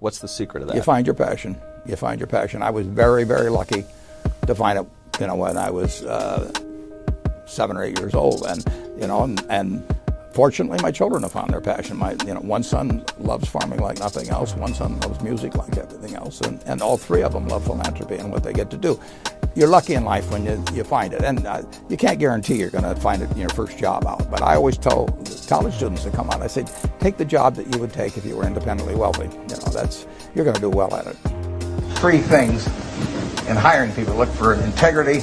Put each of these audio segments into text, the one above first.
What's the secret of that? You find your passion. You find your passion. I was very, very lucky to find it, when I was 7 or 8 years old, and fortunately, my children have found their passion. One son loves farming like nothing else. One son loves music like everything else, and all three of them love philanthropy and what they get to do. You're lucky in life when you find it, and you can't guarantee you're going to find it in your first job out. But I always tell college students that come out, I say, take the job that you would take if you were independently wealthy. You're going to do well at it. 3 things in hiring people: look for integrity,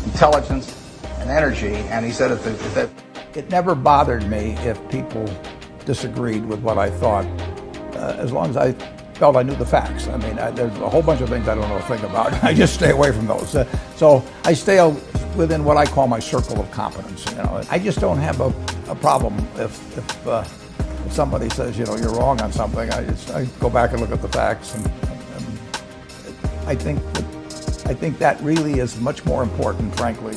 intelligence, and energy. And he said that it never bothered me if people disagreed with what I thought, as long as I felt I knew the facts. There's a whole bunch of things I don't know a thing about. I just stay away from those. So I stay within what I call my circle of competence. I just don't have a problem if somebody says, you're wrong on something. I go back and look at the facts, and I think that really is much more important, frankly.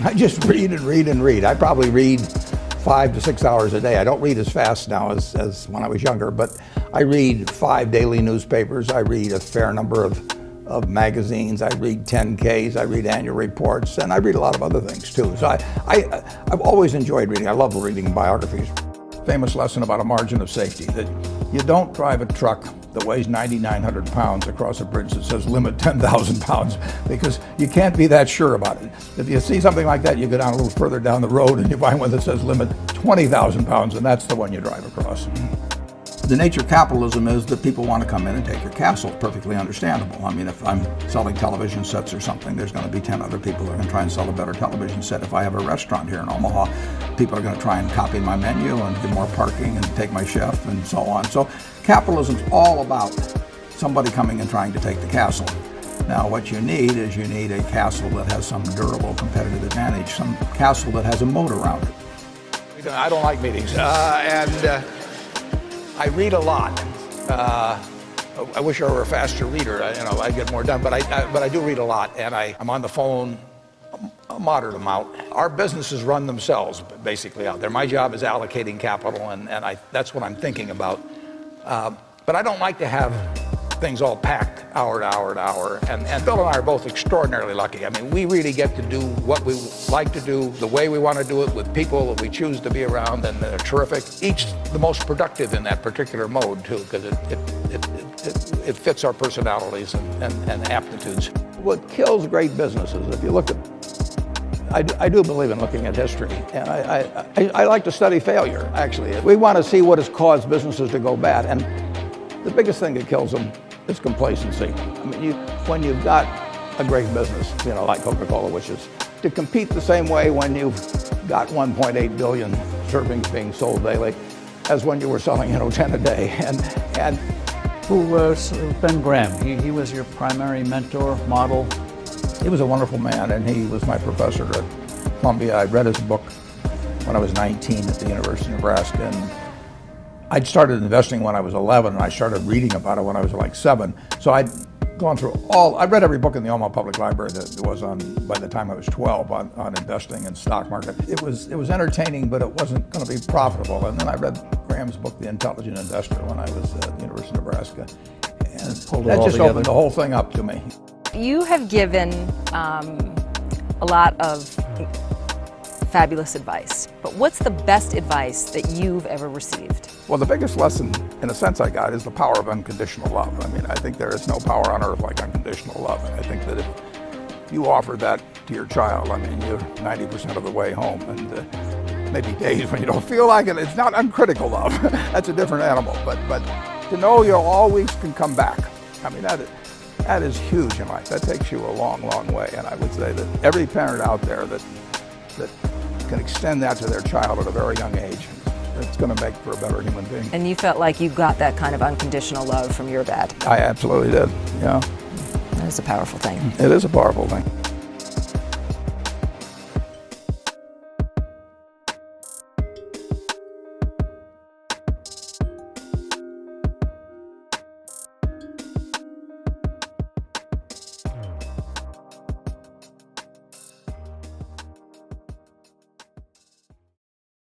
I just read and read and read. I probably read 5 to 6 hours a day. I don't read as fast now as when I was younger, but I read 5 daily newspapers. I read a fair number of magazines. I read 10Ks. I read annual reports, and I read a lot of other things too. So I've always enjoyed reading. I love reading biographies. Famous lesson about a margin of safety, that you don't drive a truck that weighs 9,900 pounds across a bridge that says limit 10,000 pounds, because you can't be that sure about it. If you see something like that, you go down a little further down the road and you find one that says limit 20,000 pounds, and that's the one you drive across. The nature of capitalism is that people want to come in and take your castle. Perfectly understandable. If I'm selling television sets or something, there's going to be 10 other people that are going to try and sell a better television set. If I have a restaurant here in Omaha, people are going to try and copy my menu and get more parking and take my chef and so on. So capitalism's all about somebody coming and trying to take the castle. Now, what you need is a castle that has some durable competitive advantage, some castle that has a moat around it. I don't like meetings, I read a lot. I wish I were a faster reader. I'd get more done, but I do read a lot, and I'm on the phone a moderate amount. Our businesses run themselves basically out there. My job is allocating capital, and that's what I'm thinking about. But I don't like to have things all packed hour to hour to hour. And Bill and I are both extraordinarily lucky. We really get to do what we like to do, the way we want to do it, with people that we choose to be around, and they're terrific. Each the most productive in that particular mode, too, because it fits our personalities and aptitudes. What kills great businesses, if you look at, I do believe in looking at history, and I like to study failure, actually. We want to see what has caused businesses to go bad, and the biggest thing that kills them is complacency. When you've got a great business, like Coca-Cola, which is to compete the same way when you've got 1.8 billion servings being sold daily as when you were selling 10 a day. And who was Ben Graham? He was your primary mentor, model? He was a wonderful man, and he was my professor at Columbia. I read his book when I was 19 at the University of Nebraska, and I'd started investing when I was 11, and I started reading about it when I was like 7. So I'd gone through I read every book in the Omaha Public Library that was on, by the time I was 12, on investing in stock market. It was entertaining, but it wasn't going to be profitable. And then I read Graham's book, The Intelligent Investor, when I was at the University of Nebraska. And that just opened the whole thing up to me. You have given a lot of fabulous advice, but what's the best advice that you've ever received? Well, the biggest lesson, in a sense, I got is the power of unconditional love. I think there is no power on earth like unconditional love. And I think that if you offer that to your child, you're 90% of the way home. And maybe days when you don't feel like it, it's not uncritical love. That's a different animal. But to know you always can come back, that is huge in life. That takes you a long, long way. And I would say that every parent out there that can extend that to their child at a very young age, it's going to make for a better human being. And you felt like you got that kind of unconditional love from your dad? I absolutely did, yeah. That is a powerful thing. It is a powerful thing.